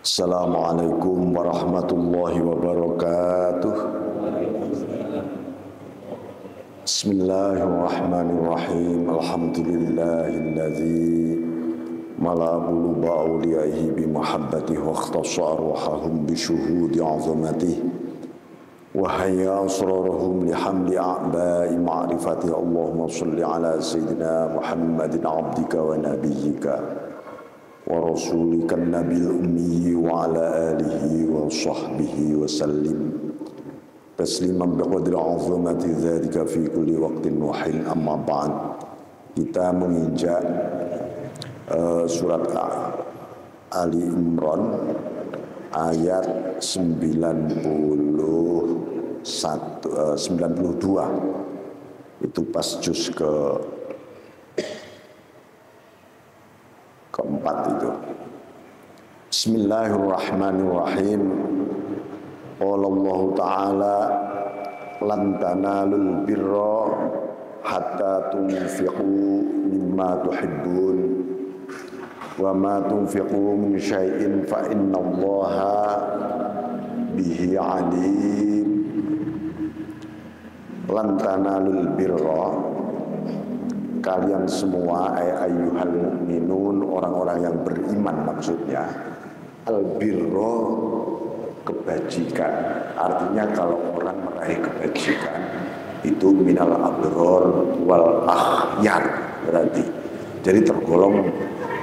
Assalamualaikum warahmatullahi wabarakatuh. Bismillahirrahmanirrahim. Alhamdulillahilladzi mala quluba awliyaihi bimahabbatihi wa ikhtassa arwahahum bisyuhudi azamatihi wa hayya asrarahum lihamdi a'ba'i ma'rifati. Allahumma salli ala sayyidina Muhammadin abdika wa nabiyyika wa rasulika nabil ummi wa ala alihi wa sahbihi wa sallim tasliman biqadri azamati dzalika fi kulli waqtin wa hin. Amma ba'd. Kita menginjak surat Ali Imran ayat 92. Itu pas juz keempat itu. Bismillahirrahmanirrahim. Qala Allah Ta'ala lan tanalul birra hatta tunfiqu mimma tuhibbun wa ma tunfiqu min syai'in fa innallaha bihi alim. Lan tanalul birra, kalian semua ayyuhal mu'minun, orang-orang yang beriman maksudnya. Al-birra, kebajikan. Artinya kalau orang meraih kebajikan itu minal abror wal akhyar berarti. Jadi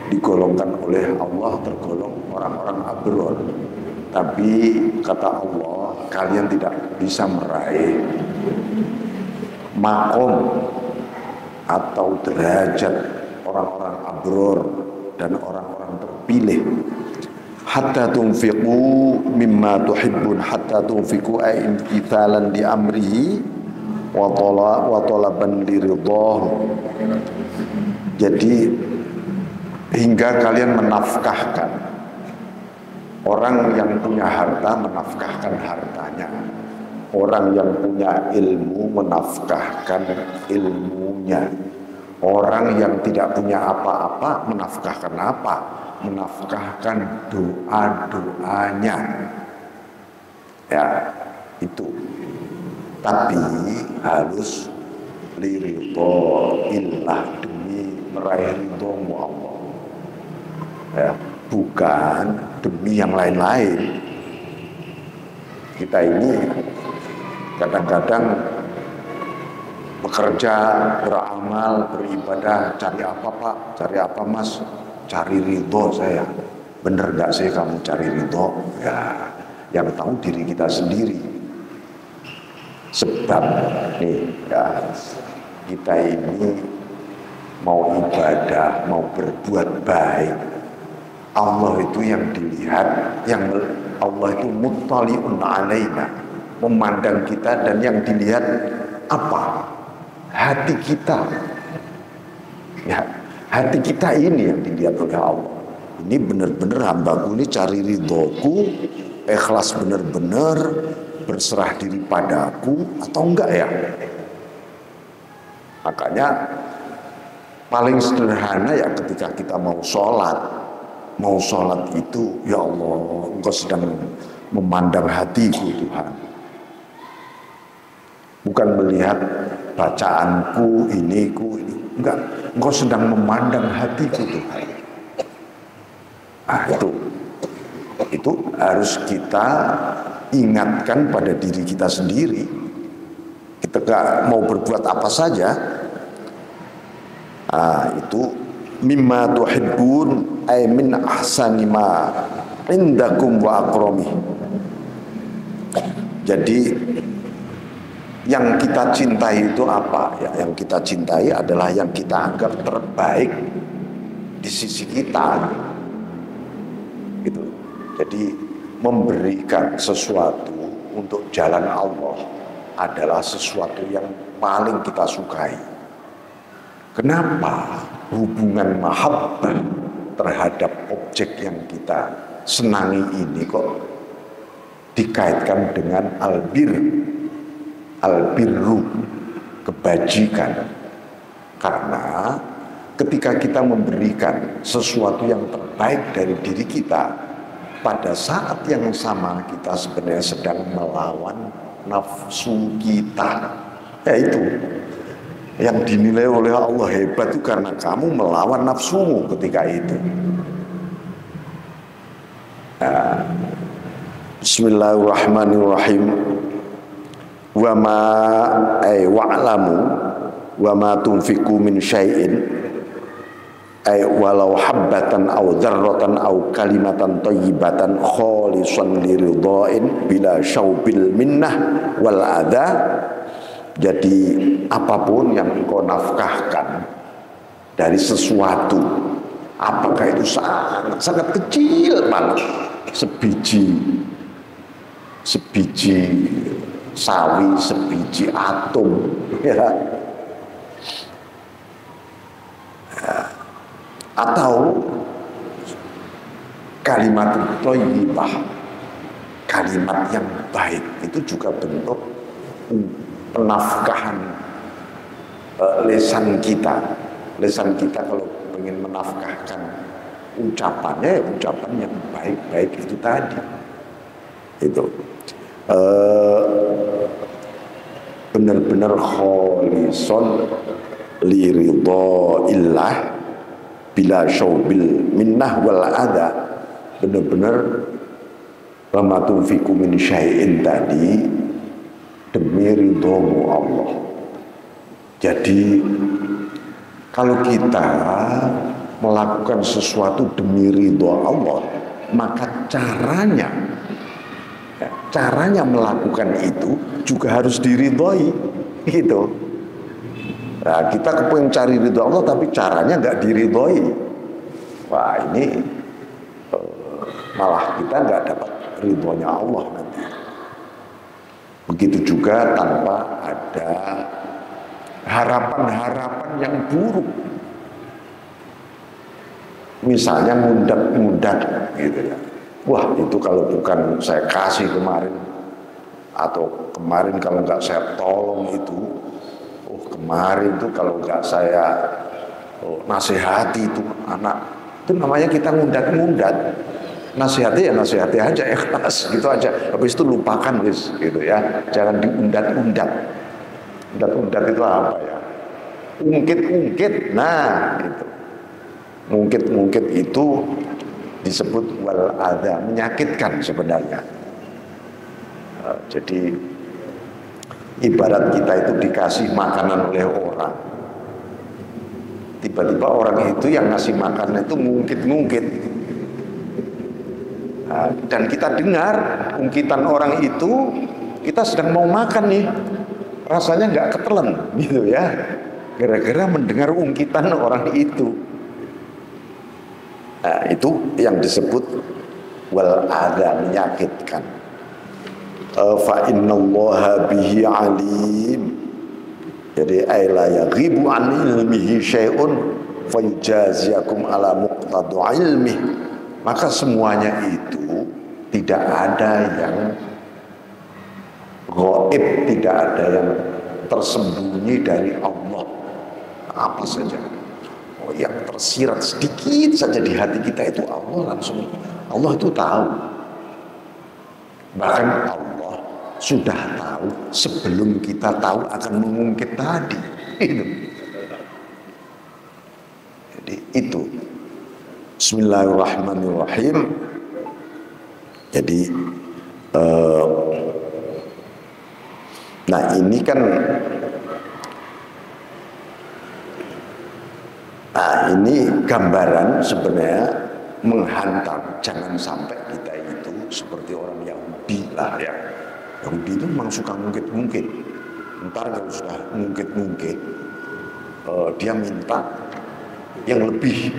digolongkan oleh Allah, tergolong orang-orang abror. Tapi kata Allah, kalian tidak bisa meraih makom atau derajat orang-orang abror dan orang-orang terpilih. Hatta tunfiqu mimma tuhibbun, hatta tunfiqu ay imtithalan di amrihi wa talaban li ridhahu. Jadi hingga kalian menafkahkan. Orang yang punya harta menafkahkan hartanya. Orang yang punya ilmu menafkahkan ilmunya. Orang yang tidak punya apa-apa menafkahkan apa? Menafkahkan doa-doanya. Ya, itu. Tapi harus liridho illah, demi meraih ridhomu Allah. Ya, bukan demi yang lain-lain. Kita ini kadang-kadang bekerja, beramal, beribadah, cari apa Pak? Cari apa Mas? Cari ridho saya. Bener gak sih kamu cari ridho? Ya, yang tahu diri kita sendiri. Sebab nih ya, kita ini mau ibadah, mau berbuat baik, Allah itu yang dilihat, yang Allah itu muttali'un alaina, memandang kita, dan yang dilihat apa? Hati kita. Ya, hati kita ini yang dilihat oleh Allah. Ini benar-benar hambaku ini cari ridhoku, ikhlas benar-benar, berserah diri padaku atau enggak ya? Makanya paling sederhana ya ketika kita mau sholat. Mau sholat itu, ya Allah, Engkau sedang memandang hatiku Tuhan. Bukan melihat bacaanku, ini. Enggak, Engkau sedang memandang hatiku Tuhan. Nah itu harus kita ingatkan pada diri kita sendiri. Kita gak mau berbuat apa saja. Itu mimma tuhibbun ay min ahsani ma indakum wa akrami. Jadi yang kita cintai itu apa? Ya, yang kita cintai adalah yang kita anggap terbaik di sisi kita. Gitu. Jadi memberikan sesuatu untuk jalan Allah adalah sesuatu yang paling kita sukai. Kenapa? Hubungan mahabbah terhadap objek yang kita senangi ini kok dikaitkan dengan albirru, kebajikan. Karena ketika kita memberikan sesuatu yang terbaik dari diri kita, pada saat yang sama kita sebenarnya sedang melawan nafsu kita. Ya itu yang dinilai oleh Allah hebat itu karena kamu melawan nafsumu ketika itu. Bismillahirrahmanirrahim. Wa ma wa'lamu wa ma tunfiqu min syai'in walau habbatan aw dzarratan aw kalimatan thayyibatan khalisan liridhain bila syaubil minnah wal adha. Jadi apapun yang engkau nafkahkan dari sesuatu, apakah itu sangat kecil banget, sebiji sawi, sebiji atom, ya. Atau kalimat thayyibah, kalimat yang baik, itu juga bentuk penafkahan lisan kita. Lisan kita kalau ingin menafkahkan ucapannya, ya ucapan yang baik-baik itu tadi. Itu benar-benar kholisun liridhaillah bila syaubil minnah wal adha. Benar-benar wa tunfiqu min syai'in tadi demi ridhomu Allah. Jadi kalau kita melakukan sesuatu demi ridho Allah, maka caranya melakukan itu juga harus diridhoi, gitu. Nah, kita kepengen cari ridho Allah tapi caranya nggak diridhoi. Wah, ini malah kita nggak dapat ridhonya Allah nanti. Begitu juga tanpa ada harapan-harapan yang buruk. Misalnya ngundat gitu ya. Wah, itu kalau bukan saya kasih kemarin, atau kemarin kalau nggak saya tolong itu, kemarin itu kalau nggak saya nasihati itu anak, itu namanya kita ngundat-ngundat. Nasihati ya nasihati aja, ikhlas gitu aja. Habis itu lupakan wis gitu ya. Jangan diundat-undat. Undat-undat itu apa ya? Ungkit-ungkit. Nah, itu. Ungkit-ungkit itu disebut wal adha, menyakitkan sebenarnya. Jadi ibarat kita itu dikasih makanan oleh orang. Tiba-tiba orang itu yang ngasih makanan itu ngungkit-ngungkit. Dan kita dengar ungkitan orang itu, kita sedang mau makan nih, rasanya nggak ketelen gitu ya, gara-gara mendengar ungkitan orang itu. Nah, itu yang disebut wal adha, menyakitkan. Fa innallaha bihi alim. Jadi la yaghibu an ilmihi syai'un fayujaziakum ala muqtadu ilmih. Maka semuanya itu tidak ada yang gaib, tidak ada yang tersembunyi dari Allah. Apa saja yang tersirat sedikit saja di hati kita itu Allah langsung, Allah itu tahu. Bahkan Allah sudah tahu sebelum kita tahu akan mengungkit tadi. Jadi itu. Bismillahirrahmanirrahim. Jadi nah ini kan ini gambaran sebenarnya menghantam. Jangan sampai kita itu seperti orang Yahudi lah ya. Yahudi itu memang suka ngungkit-ngungkit. Ntar kalau sudah ngungkit-ngungkit, dia minta yang lebih.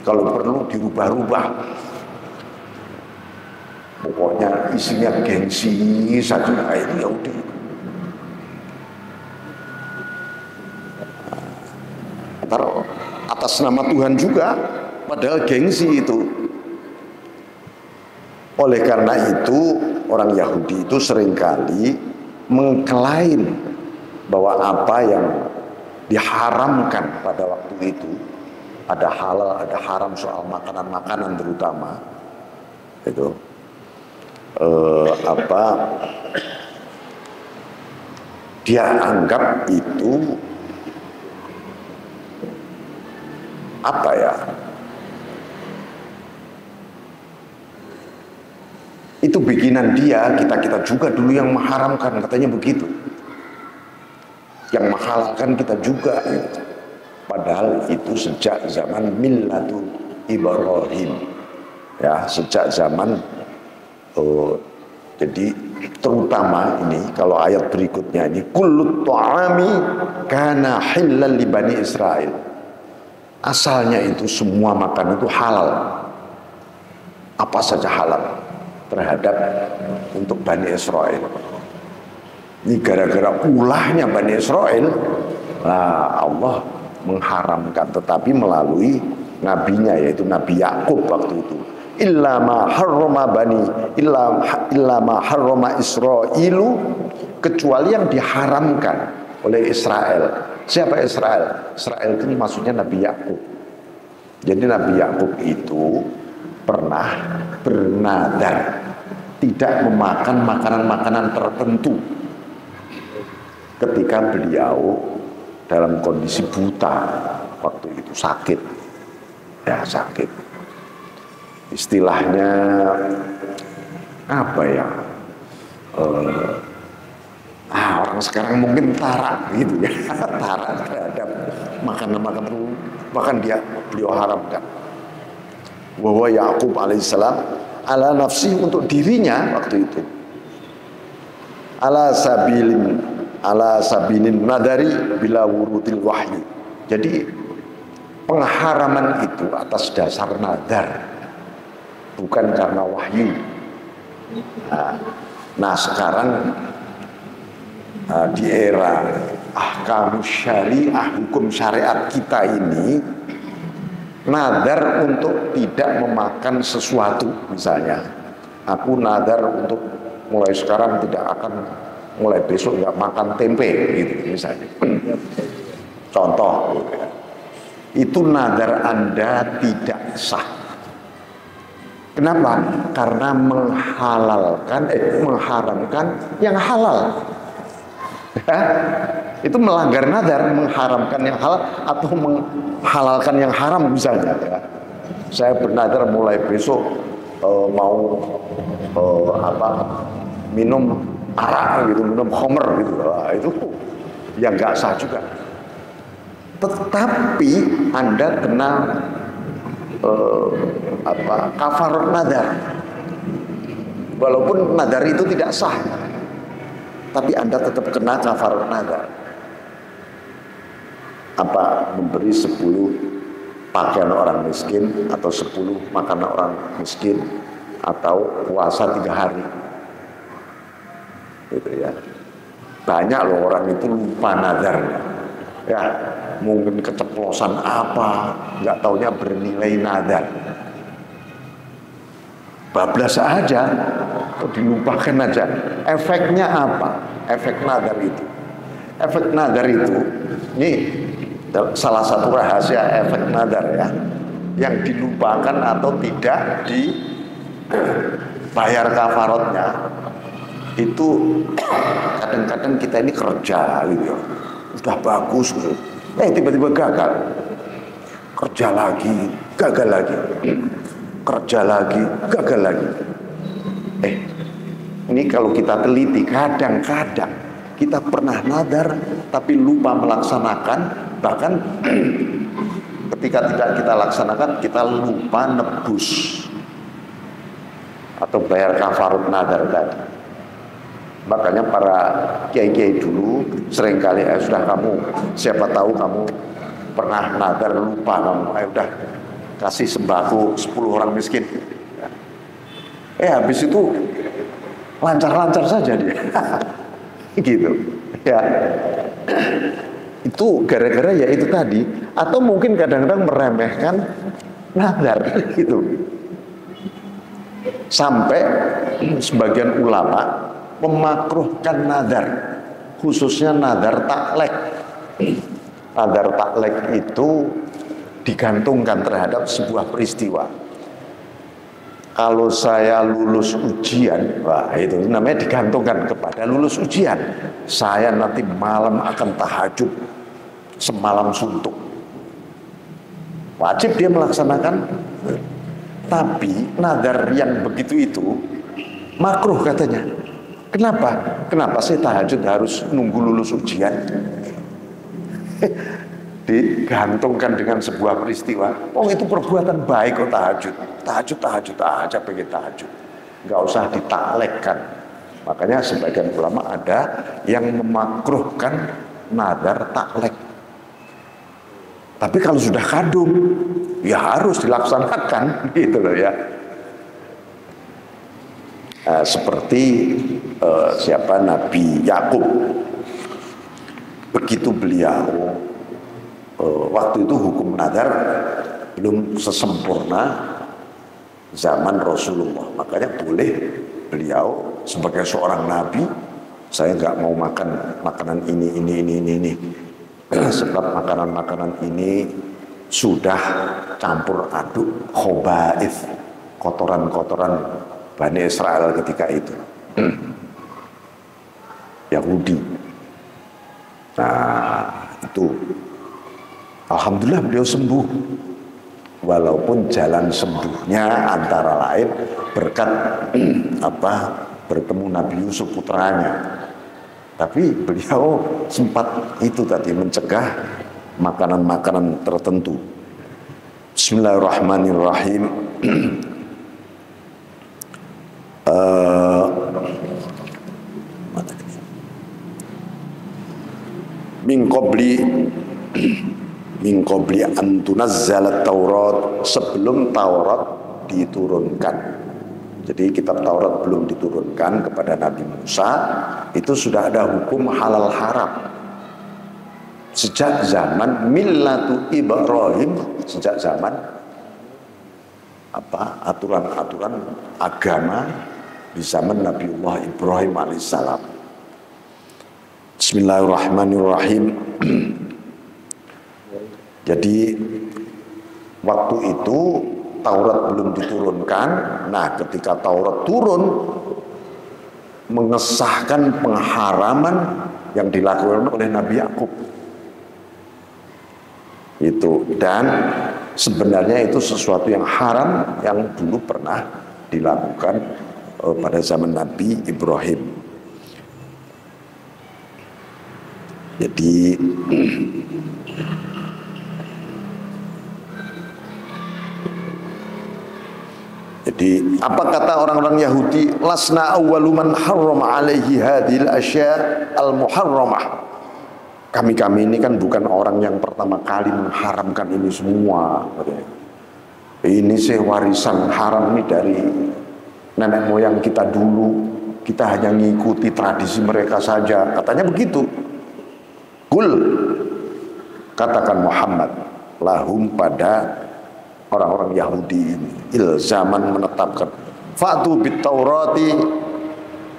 Kalau perlu dirubah-rubah. Pokoknya isinya gengsi saja kayak Yahudi. Ntar atas nama Tuhan juga, padahal gengsi itu. Oleh karena itu orang Yahudi itu seringkali mengklaim bahwa apa yang diharamkan pada waktu itu, ada halal, ada haram soal makanan-makanan terutama, itu dia anggap itu apa ya, itu bikinan dia, kita juga dulu yang mengharamkan, katanya begitu, yang menghalalkan kita juga, padahal itu sejak zaman millatu Ibrahim, ya, sejak zaman jadi terutama ini kalau ayat berikutnya ini kullut ta'ami kana hillal li bani Israil, asalnya itu semua makan itu halal, apa saja halal terhadap untuk Bani Israel. Ini gara-gara ulahnya Bani Israel, nah Allah mengharamkan, tetapi melalui nabinya, yaitu Nabi Yakub waktu itu. Illa ma harrama Israilu, kecuali yang diharamkan oleh Israel. Siapa Israel? Israel itu maksudnya Nabi Yakub. Jadi Nabi Yakub itu pernah bernadar tidak memakan makanan-makanan tertentu ketika beliau dalam kondisi buta, waktu itu sakit, ya sakit. Istilahnya apa ya? Orang sekarang mungkin tarak gitu ya, tarak terhadap makanan-makanan itu, bahkan beliau haramkan. Bahwa Yakub alaihissalam ala nafsi, untuk dirinya waktu itu, ala sabilin nadari bila wurudil wahyu. Jadi pengharaman itu atas dasar nadar, bukan karena wahyu. Nah sekarang di era ahkamus syariah, hukum syariat kita ini, nadar untuk tidak memakan sesuatu, misalnya aku nadar untuk mulai sekarang tidak akan, mulai besok nggak makan tempe gitu misalnya, contoh, itu nadar Anda tidak sah. Kenapa? Karena mengharamkan yang halal. Itu melanggar nadar, mengharamkan yang halal atau menghalalkan yang haram misalnya, ya. Saya bernadar mulai besok mau minum arak gitu, minum khamr gitu. Itu yang nggak sah juga. Tetapi Anda kena kafarat nadar, walaupun nadar itu tidak sah, tapi Anda tetap kena kafarat nadar. Apa? Memberi 10 pakaian orang miskin, atau 10 makanan orang miskin, atau puasa 3 hari. Gitu ya. Banyak loh orang itu lupa nadarnya. Ya, mungkin keceplosan apa, nggak taunya bernilai nadar. Bablas aja, atau dilupakan aja. Efeknya apa? Efek nadar itu. Efek nadar itu, ini salah satu rahasia efek nadar ya, yang dilupakan atau tidak dibayar kafaratnya. Itu kadang-kadang kita ini kerja gitu ya, udah bagus gitu, tiba-tiba gagal, kerja lagi, gagal lagi, kerja lagi, gagal lagi. Ini kalau kita teliti, kadang-kadang kita pernah nadar tapi lupa melaksanakan, bahkan ketika tidak kita laksanakan kita lupa nebus atau bayar kafarat nadar tadi. Makanya para kiai-kiai dulu seringkali sudah kamu, siapa tahu kamu pernah nadar lupa kamu, udah kasih sembako 10 orang miskin. Habis itu lancar-lancar saja dia. Gitu. Ya. Itu gara-gara ya itu tadi, atau mungkin kadang-kadang meremehkan nadar gitu. Sampai sebagian ulama memakruhkan nadar, khususnya nadar taklek. Nadar taklek itu digantungkan terhadap sebuah peristiwa. kalau saya lulus ujian, wah itu namanya digantungkan kepada lulus ujian. Saya nanti malam akan tahajud semalam suntuk. Wajib dia melaksanakan. Tapi nadar yang begitu itu makruh katanya. Kenapa? Kenapa sih tahajud harus nunggu lulus ujian? Digantungkan dengan sebuah peristiwa. Oh itu perbuatan baik kok tahajud. Tahajud aja pengen tahajud. Nggak usah ditaklekkan. Makanya sebagian ulama ada yang memakruhkan nadar taklek. Tapi kalau sudah kadung, ya harus dilaksanakan gitu loh ya. Seperti siapa Nabi Yakub. Begitu beliau waktu itu hukum nadar belum sesempurna zaman Rasulullah, makanya boleh beliau sebagai seorang nabi, saya nggak mau makan makanan ini sebab makanan ini sudah campur aduk khobaith, kotoran-kotoran Bani Israel ketika itu, Yahudi. Nah itu alhamdulillah beliau sembuh, walaupun jalan sembuhnya antara lain berkat bertemu Nabi Yusuf putranya. Tapi beliau sempat itu tadi mencegah makanan-makanan tertentu. Bismillahirrahmanirrahim. Min qabli an tunazzala Taurat, sebelum Taurat diturunkan. Jadi kitab Taurat belum diturunkan kepada Nabi Musa, itu sudah ada hukum halal haram. Sejak zaman millatu Ibrahim, sejak zaman aturan-aturan agama di zaman Nabiullah Ibrahim alaihissalam. Bismillahirrahmanirrahim. Jadi waktu itu Taurat belum diturunkan. Nah, ketika Taurat turun mengesahkan pengharaman yang dilakukan oleh Nabi Yakub. Itu, dan sebenarnya itu sesuatu yang haram yang dulu pernah dilakukan pada zaman Nabi Ibrahim. Jadi apa kata orang-orang Yahudi? Lasna awwalu man harrama alaihi hadhil asya' al-muharramah. Kami ini kan bukan orang yang pertama kali mengharamkan ini semua. Ini sih warisan haram ini dari nenek moyang kita dulu. Kita hanya mengikuti tradisi mereka saja. Katanya begitu. Qul, katakan Muhammad lahum pada orang-orang Yahudi ini ilzaman menetapkan fatu bit taurati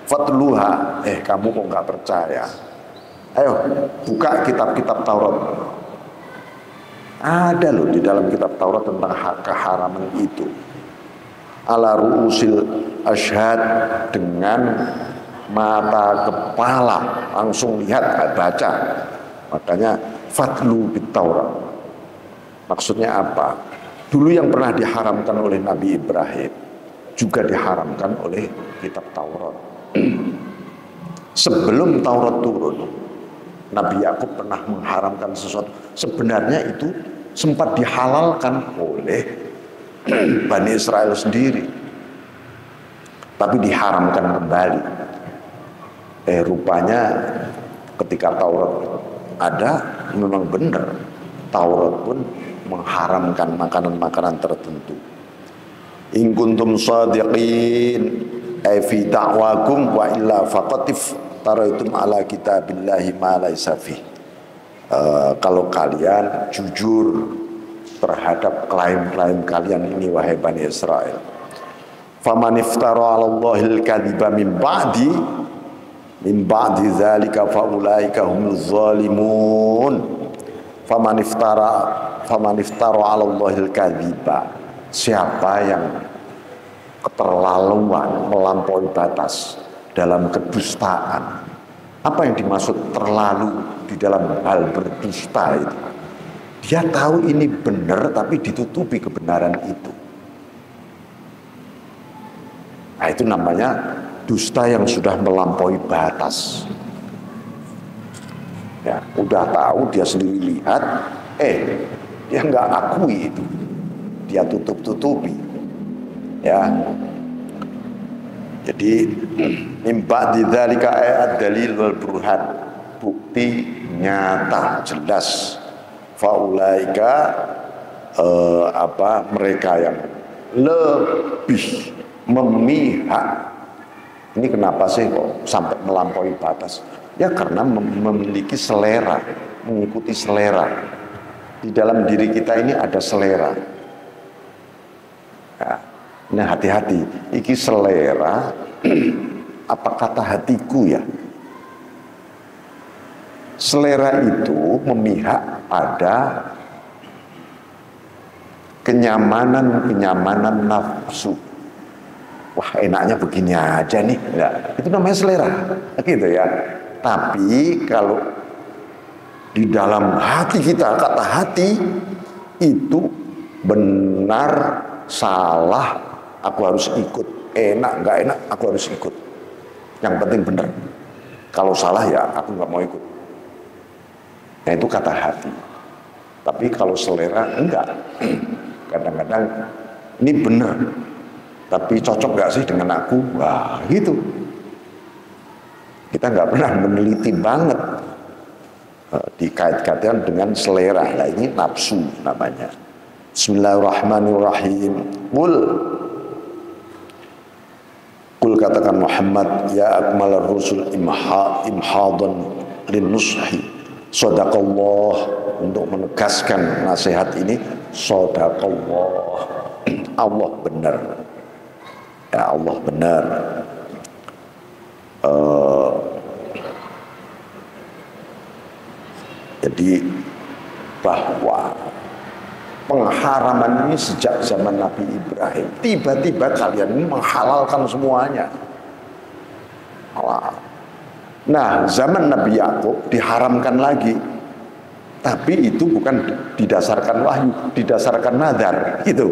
fatluha. Kamu kok nggak percaya? Ayo buka kitab-kitab Taurat. Ada loh di dalam kitab Taurat tentang keharaman itu. Ala ru'usil asyhad, dengan mata kepala langsung lihat, baca. Makanya fatlu bit Taurat. Maksudnya apa? Dulu yang pernah diharamkan oleh Nabi Ibrahim juga diharamkan oleh kitab Taurat. Sebelum Taurat turun, Nabi Yakub pernah mengharamkan sesuatu. Sebenarnya itu sempat dihalalkan oleh Bani Israel sendiri, tapi diharamkan kembali. Rupanya ketika Taurat ada, memang benar Taurat pun mengharamkan makanan-makanan tertentu. In kuntum shadiqin ay fi da'wakum wa illa faqatif taraitum ala kitabillahi ma laysa fi. Kalau kalian jujur terhadap klaim-klaim kalian ini wahai Bani Israel, faman iftara 'ala Allahil kadhiba min ba'di dzalika faulaika humuz zalimun. Faman iftara 'ala Allahil kadhiba, siapa yang keterlaluan, melampaui batas dalam kedustaan. Apa yang dimaksud terlalu di dalam hal berdusta itu? Dia tahu ini benar tapi ditutupi kebenaran itu. Nah, itu namanya dusta yang sudah melampaui batas. Ya, udah tahu, dia sendiri lihat, dia nggak akui itu, dia tutup-tutupi. Ya, jadi mimba didzalika ayat dalil wal burhan, bukti nyata jelas. Faulaika mereka yang lebih memihak. Ini kenapa sih kok sampai melampaui batas? Ya karena memiliki selera, mengikuti selera. Di dalam diri kita ini ada selera. Ya, nah hati-hati, iki selera apa kata hatiku ya? Selera itu memihak pada kenyamanan nafsu. Wah, enaknya begini aja nih. Enggak, itu namanya selera. Gitu ya. Tapi kalau di dalam hati kita, kata hati itu benar, salah, aku harus ikut. Enak, enggak enak, aku harus ikut. Yang penting benar. Kalau salah ya aku nggak mau ikut. Nah, itu kata hati. Tapi kalau selera enggak. Kadang-kadang ini benar, tapi cocok nggak sih dengan aku? Wah, gitu. Kita nggak pernah meneliti banget, dikait-kaitkan dengan selera. Nah, ini nafsu namanya. Bismillahirrahmanirrahim. Qul katakan Muhammad, ya akmalar rusul imhadan lin nushi. Shadaqallah, untuk menegaskan nasihat ini, shadaqallah. Allah benar. Ya, Allah benar. Jadi bahwa pengharaman ini sejak zaman Nabi Ibrahim, tiba-tiba kalian ini menghalalkan semuanya. Nah, zaman Nabi Yakub diharamkan lagi, tapi itu bukan didasarkan wahyu, didasarkan nadar, gitu.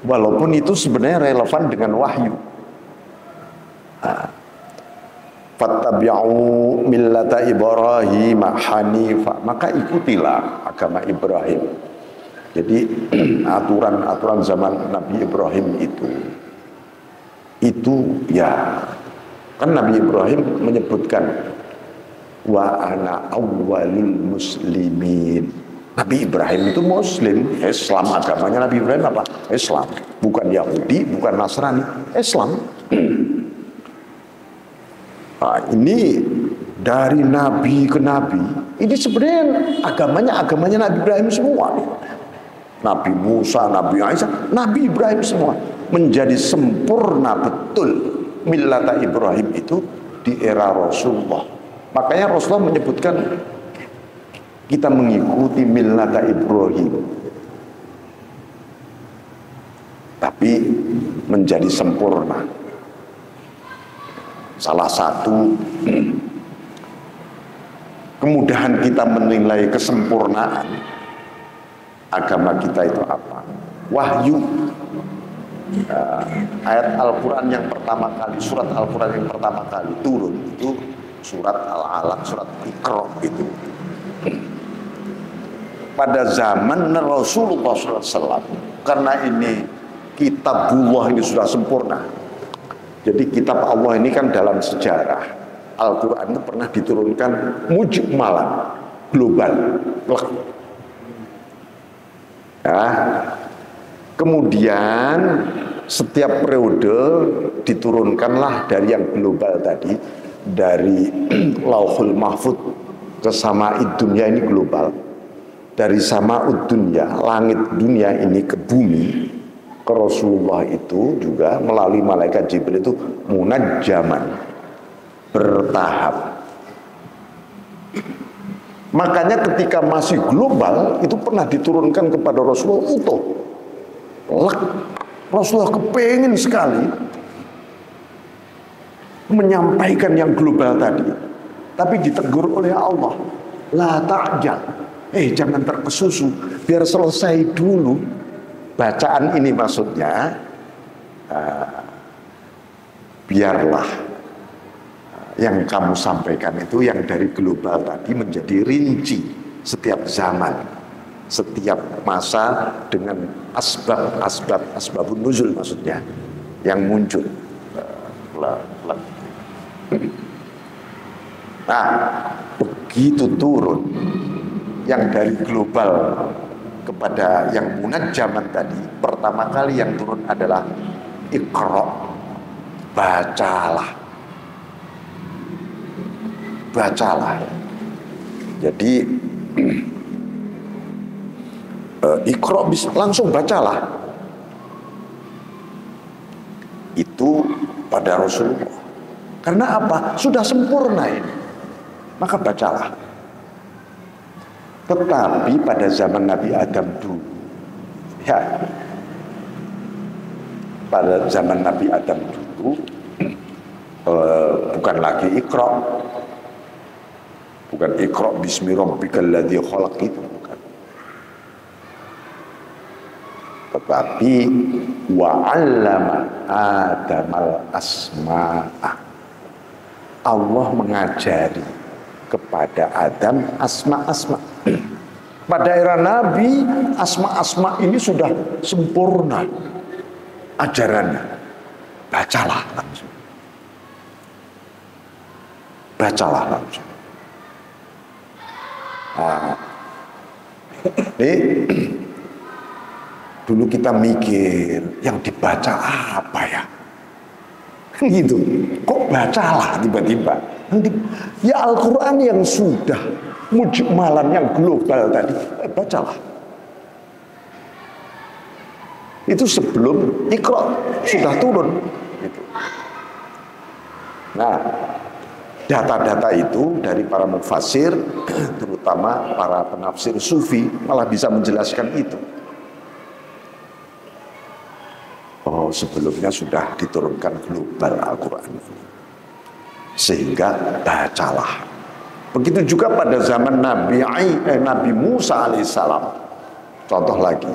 Walaupun itu sebenarnya relevan dengan wahyu. Fattabi'u millata Ibrahim hanifa, maka ikutilah agama Ibrahim. Jadi aturan-aturan zaman Nabi Ibrahim itu ya, kan Nabi Ibrahim menyebutkan wa ana awwalul muslimin. Nabi Ibrahim itu muslim, Islam, agamanya Nabi Ibrahim apa? Islam, bukan Yahudi, bukan Nasrani, Islam. Nah, ini dari nabi ke nabi, ini sebenarnya agamanya Nabi Ibrahim semua. Nabi Musa, Nabi Isa, Nabi Ibrahim semua menjadi sempurna betul. Millata Ibrahim itu di era Rasulullah. Makanya Rasulullah menyebutkan kita mengikuti millata Ibrahim, tapi menjadi sempurna. Salah satu kemudahan kita menilai kesempurnaan agama kita itu apa? Wahyu. Ayat Al-Quran yang pertama kali, surat Al-Quran yang pertama kali turun itu surat Al-Alaq, surat Iqra itu. Pada zaman Rasulullah SAW, karena ini kitabullah ini sudah sempurna. Jadi kitab Allah ini kan dalam sejarah Al-Quran itu pernah diturunkan mujmalan, global. Ya. Kemudian setiap periode diturunkanlah dari yang global tadi, dari Lauhul Mahfud ke Sama'id Dunya, ini global. Dari Sama'ud Dunya, langit dunia ini ke bumi, ke Rasulullah itu juga melalui malaikat Jibril itu munajjaman, bertahap. Makanya ketika masih global itu pernah diturunkan kepada Rasulullah utuh, lek, Rasulullah kepengen sekali menyampaikan yang global tadi, tapi ditegur oleh Allah, la ta'jal, jangan terkesusu, biar selesai dulu bacaan ini. Maksudnya biarlah yang kamu sampaikan itu yang dari global tadi menjadi rinci setiap zaman, setiap masa dengan asbabun nuzul, maksudnya yang muncul. Nah, begitu turun yang dari global kepada yang munajjaman tadi, pertama kali yang turun adalah Iqra, bacalah. Jadi Iqra langsung bacalah. Itu pada Rasulullah. Karena apa? Sudah sempurna ini. Maka bacalah. Tetapi pada zaman Nabi Adam dulu, ya, pada zaman Nabi Adam dulu, bukan lagi Iqra, bukan Iqra bismi rabbikal ladzi khalaq, itu bukan. Tetapi wa 'allama Adamal asma'a, Allah mengajari kepada Adam asma-asma. Pada era Nabi, asma-asma ini sudah sempurna ajarannya. Bacalah langsung. Bacalah langsung. Nah, ini dulu kita mikir yang dibaca apa ya? Gitu, kok bacalah tiba-tiba? Ya Al-Quran yang sudah mujmalan, yang global tadi, bacalah. Itu sebelum Iqra sudah turun. Gitu. Nah, data-data itu dari para mufassir, terutama para penafsir sufi, malah bisa menjelaskan itu. Oh, sebelumnya sudah diturunkan global Al-Quran, sehingga bacalah. Begitu juga pada zaman Nabi Musa alaihissalam. Contoh lagi,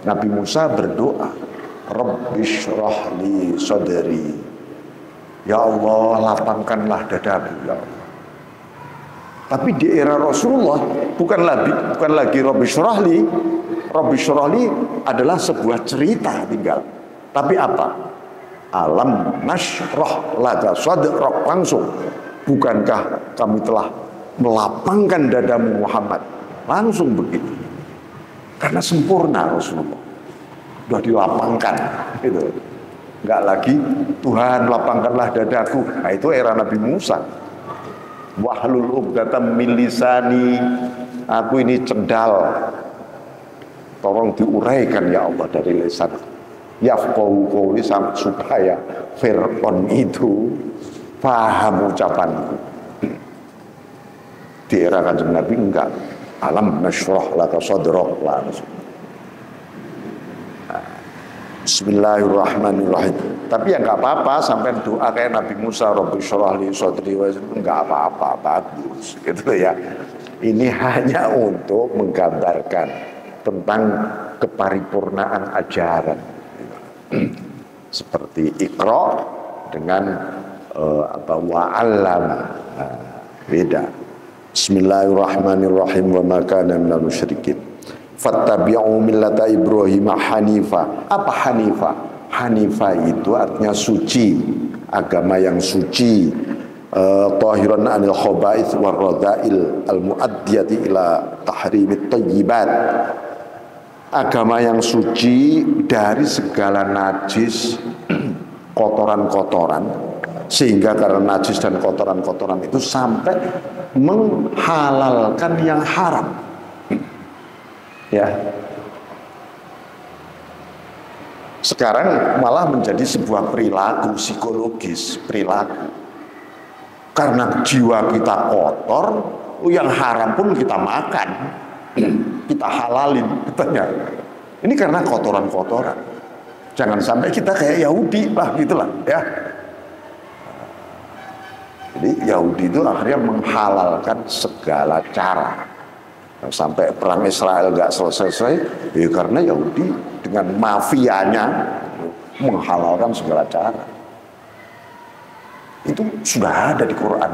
Nabi Musa berdoa, Rabbi shrah li sadri, ya Allah lapangkanlah dadaku, ya Allah. Tapi di era Rasulullah bukan lagi Rabbi shrah li. Rabbi shrah li adalah sebuah cerita tinggal. Tapi apa? Alam nashrah laka sadrak, langsung. Bukankah kami telah melapangkan dadamu Muhammad? Langsung begitu. Karena sempurna Rasulullah. Sudah dilapangkan. Gitu. Enggak lagi Tuhan lapangkanlah dadaku. Nah, itu era Nabi Musa. Wahlul 'uqdatam min lisani, aku ini cendal. Tolong diuraikan ya Allah dari lisan. Yafqahu qawli, supaya Fir'aun itu paham ucapanku. Di era Kanjeng Nabi enggak. Alam nashrah laka sadrak, langsung. Bismillahirrahmanirrahim. Tapi ya enggak apa-apa sampai doa kayak Nabi Musa, Rabbi shrah li sadri, enggak apa-apa, bagus gitu ya. Ini hanya untuk menggambarkan tentang keparipurnaan ajaran. Seperti Iqra dengan wa'allam, beda. Bismillahirrahmanirrahim, wa ma kana minal musyrikin fattabi'u millata Ibrahim hanifa. Apa hanifa? Hanifa itu artinya suci, agama yang suci, tahiran anil khaba'its war radha'il al muaddiyati ila tahrimit thayyibat. Agama yang suci dari segala najis, kotoran-kotoran, sehingga karena najis dan kotoran-kotoran itu sampai menghalalkan yang haram. Ya. Sekarang malah menjadi sebuah perilaku psikologis, perilaku. Karena jiwa kita kotor, yang haram pun kita makan. Kita halalin katanya. Ini karena kotoran-kotoran. Jangan sampai kita kayak Yahudi lah gitulah ya. Jadi Yahudi itu akhirnya menghalalkan segala cara. Sampai perang Israel gak selesai, ya karena Yahudi dengan mafianya menghalalkan segala cara. Itu sudah ada di Quran.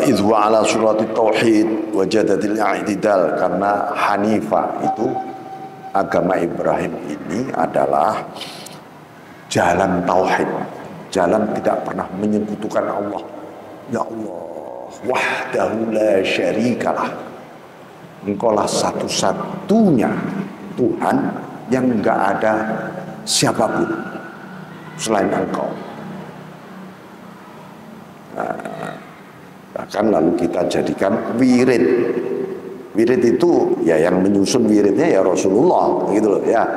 Idhu ala surati tauhid wajadatil i'tidal, karena Hanifah itu agama Ibrahim ini adalah jalan tauhid, jalan tidak pernah menyekutukan Allah. Ya Allah, wahdahu la syarikalah, Engkaulah satu-satunya Tuhan yang enggak ada siapapun selain Engkau. Bahkan lalu kita jadikan wirid. Wirid itu ya yang menyusun wiridnya ya Rasulullah gitu loh ya.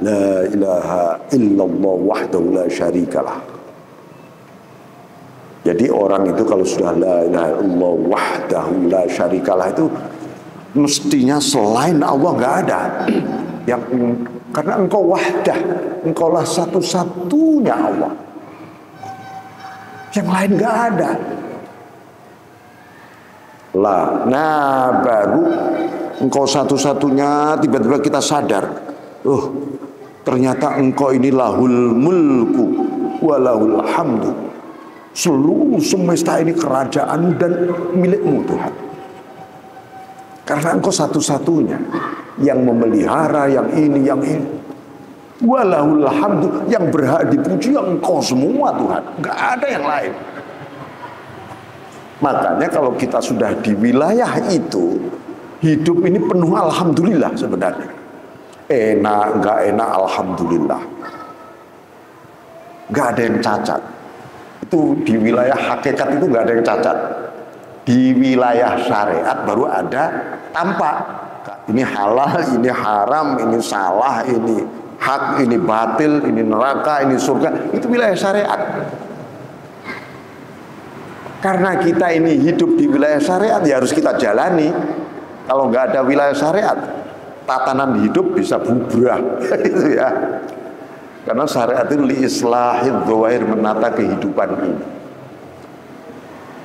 La ilaha illallah wahdahu la syarikalah. Jadi orang itu kalau sudah la ilaha illallah wahdahu la syarikalah itu mestinya selain Allah nggak ada. Yang karena engkau wahdah, engkaulah satu-satunya Allah. Yang lain nggak ada. Lah, nah baru engkau satu-satunya, tiba-tiba kita sadar, ternyata engkau ini lahul mulku walahul hamdu. Seluruh semesta ini kerajaan dan milikmu Tuhan. Karena engkau satu-satunya yang memelihara, yang ini. Walahul hamdu, yang berhak dipuji yang engkau semua Tuhan. Enggak ada yang lain. Makanya kalau kita sudah di wilayah itu, hidup ini penuh alhamdulillah sebenarnya. Enak, enggak enak, alhamdulillah. Enggak ada yang cacat. Itu di wilayah hakikat itu enggak ada yang cacat. Di wilayah syariat baru ada tampak. Ini halal, ini haram, ini salah, ini hak, ini batil, ini neraka, ini surga. Itu wilayah syariat. Karena kita ini hidup di wilayah syariat, ya harus kita jalani. Kalau nggak ada wilayah syariat, tatanan hidup bisa bubrah. Itu ya. Karena syariat itu liislahid dhawair, menata kehidupan ini.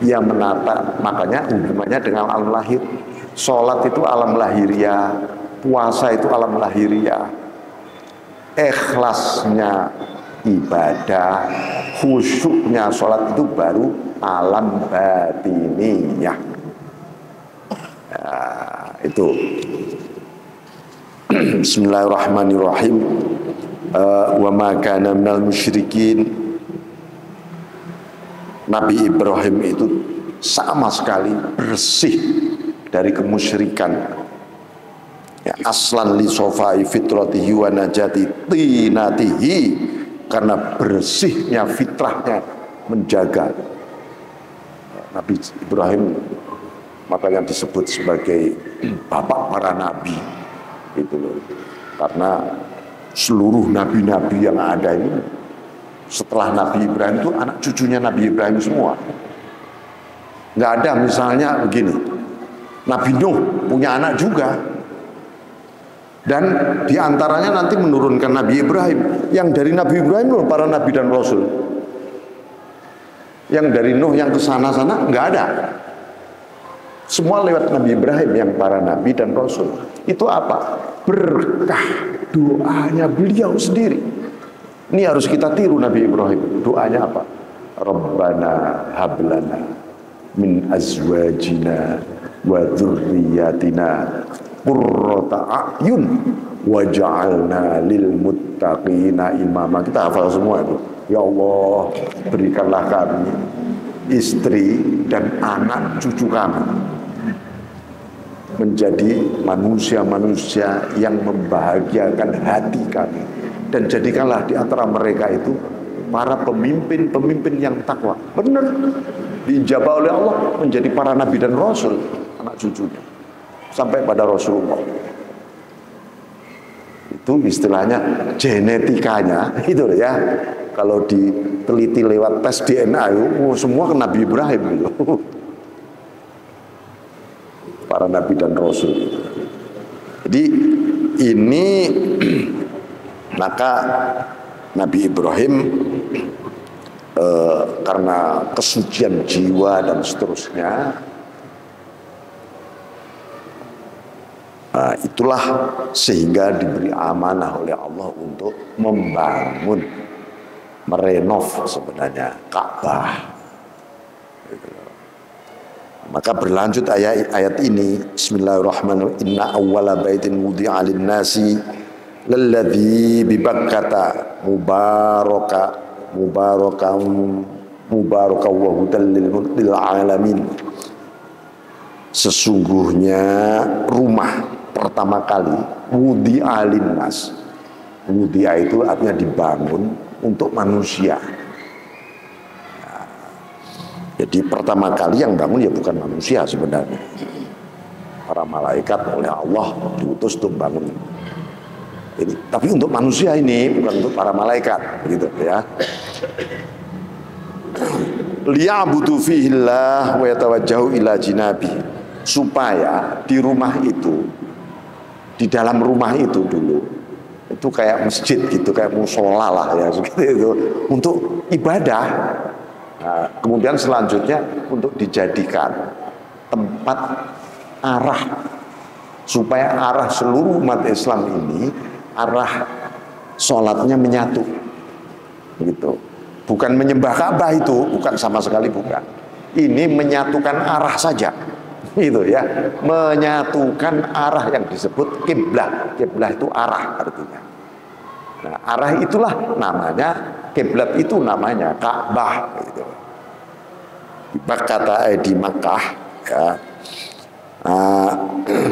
Ia menata, makanya hubungannya dengan alam lahir. Sholat itu alam lahiriah, puasa itu alam lahiriah. Ikhlasnya ibadah, khusyuknya sholat itu baru alam batiniyah. Nah, itu. Bismillahirrahmanirrahim. Wa ma kana minal musyrikin. Nabi Ibrahim itu sama sekali bersih dari kemusyrikan. Ya, aslan li sofai fitratihi wa najati tinatihi, karena bersihnya fitrahnya menjaga. Nabi Ibrahim makanya disebut sebagai bapak para nabi, gitu loh. Karena seluruh nabi-nabi yang ada ini setelah Nabi Ibrahim itu anak cucunya Nabi Ibrahim semua. Nggak ada misalnya begini, Nabi Nuh punya anak juga, dan diantaranya nanti menurunkan Nabi Ibrahim. Yang dari Nabi Ibrahim itu para nabi dan rasul. Yang dari Nuh yang ke sana-sana nggak ada. Semua lewat Nabi Ibrahim yang para nabi dan rasul. Itu apa? Berkah doanya beliau sendiri. Ini harus kita tiru Nabi Ibrahim. Doanya apa? Rabbana hablana min azwajina wa dzurriyyatina qurrata a'yun waj'alna lil muttaqina imama. Kita hafal semua itu. Ya Allah, berikanlah kami istri dan anak cucu kami menjadi manusia-manusia yang membahagiakan hati kami, dan jadikanlah di antara mereka itu para pemimpin-pemimpin yang takwa. Benar, diijabah oleh Allah menjadi para nabi dan rasul, anak cucunya, sampai pada Rasulullah. Itu istilahnya genetikanya itu ya. Kalau diteliti lewat tes DNA, semua ke Nabi Ibrahim gitu. Para nabi dan rasul. Jadi ini maka Nabi Ibrahim karena kesucian jiwa dan seterusnya, itulah sehingga diberi amanah oleh Allah untuk membangun, merenov sebenarnya Ka'bah. Maka berlanjut ayat ini, Bismillahirrahmanirrahim. Inna awwala baitin wudi'a lin-nasi lalladzi bi Bakkata mubarakan wa hudan lil alamin. Sesungguhnya rumah pertama kali wudi'a lin-nas. Wudi'a itu artinya dibangun untuk manusia. Jadi pertama kali yang bangun ya bukan manusia sebenarnya. Para malaikat oleh Allah diutus untuk bangun ini. Tapi untuk manusia ini, bukan untuk para malaikat, begitu ya. Liya'budu fihillah wa yatawajjahu ila jinabi. Supaya di rumah itu, di dalam rumah itu dulu, itu kayak masjid gitu, kayak musola lah ya, seperti itu, untuk ibadah. Nah, kemudian selanjutnya untuk dijadikan tempat arah, supaya arah seluruh umat Islam ini, arah sholatnya menyatu, gitu. Bukan menyembah Ka'bah itu, bukan, sama sekali bukan. Ini menyatukan arah saja, gitu ya, menyatukan arah yang disebut kiblat. Kiblat itu arah artinya. Nah, arah itulah namanya kiblat, itu namanya Ka'bah, gitu. Kata di Makkah ya,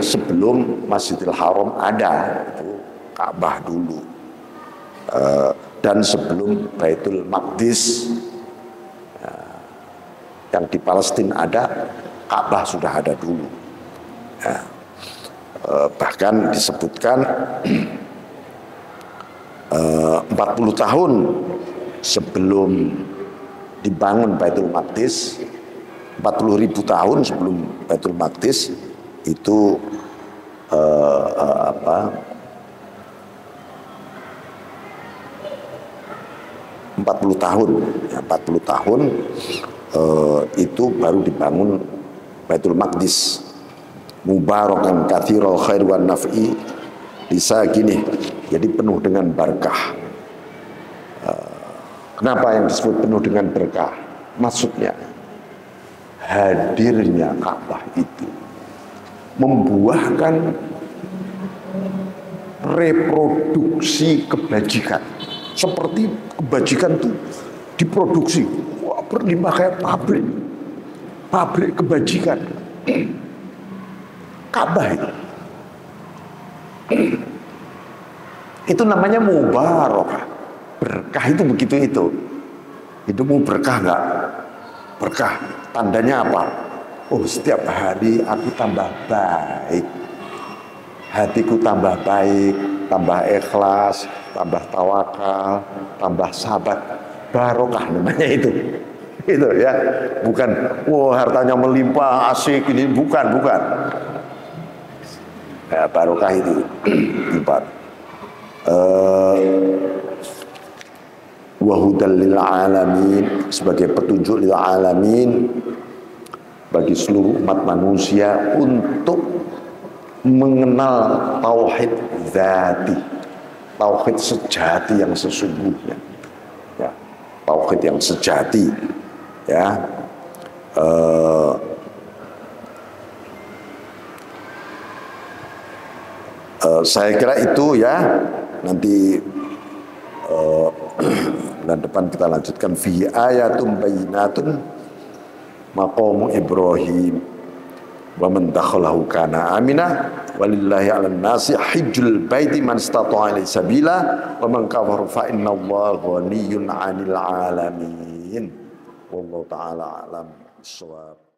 sebelum Masjidil Haram ada, itu Ka'bah dulu, dan sebelum Baitul Maqdis yang di Palestina ada, Ka'bah sudah ada dulu ya. Bahkan disebutkan 40 tahun sebelum dibangun Baitul Maqdis, 40.000 tahun sebelum Baitul Maqdis itu 40 tahun ya, 40 tahun itu baru dibangun Baitul Maqdis. Mubarakan katsirul khair wan naf'i, bisa gini, jadi penuh dengan berkah. Kenapa yang disebut penuh dengan berkah? Maksudnya hadirnya Ka'bah itu membuahkan reproduksi kebajikan. Seperti kebajikan itu diproduksi, wah, berlimpah kayak pabrik kebajikan. Ka'bah itu namanya mubarakah. Berkah itu begitu itu. Hidupmu berkah enggak? Berkah. Tandanya apa? Oh, setiap hari aku tambah baik. Hatiku tambah baik, tambah ikhlas, tambah tawakal, tambah sabar. Barokah namanya itu. Itu ya. Bukan, wah, hartanya melimpah, asik ini, bukan. Ya, barokah itu. Empat. Wahudal lil alamin, sebagai petunjuk lil alamin, bagi seluruh umat manusia untuk mengenal tauhid dzati, tauhid sejati yang sesungguhnya ya, tauhid yang sejati ya. Saya kira itu ya. Nanti bulan depan kita lanjutkan fi ayatum bayyinatun maqamu Ibrahim wa man dakhalahu kana amina walillahi 'alan nasi hajjul baiti man istata'a ilaihi sabila wa man kafara fa innallaha ghaniyyun 'anil 'alamin. Wallahu ta'ala a'lam bissawab.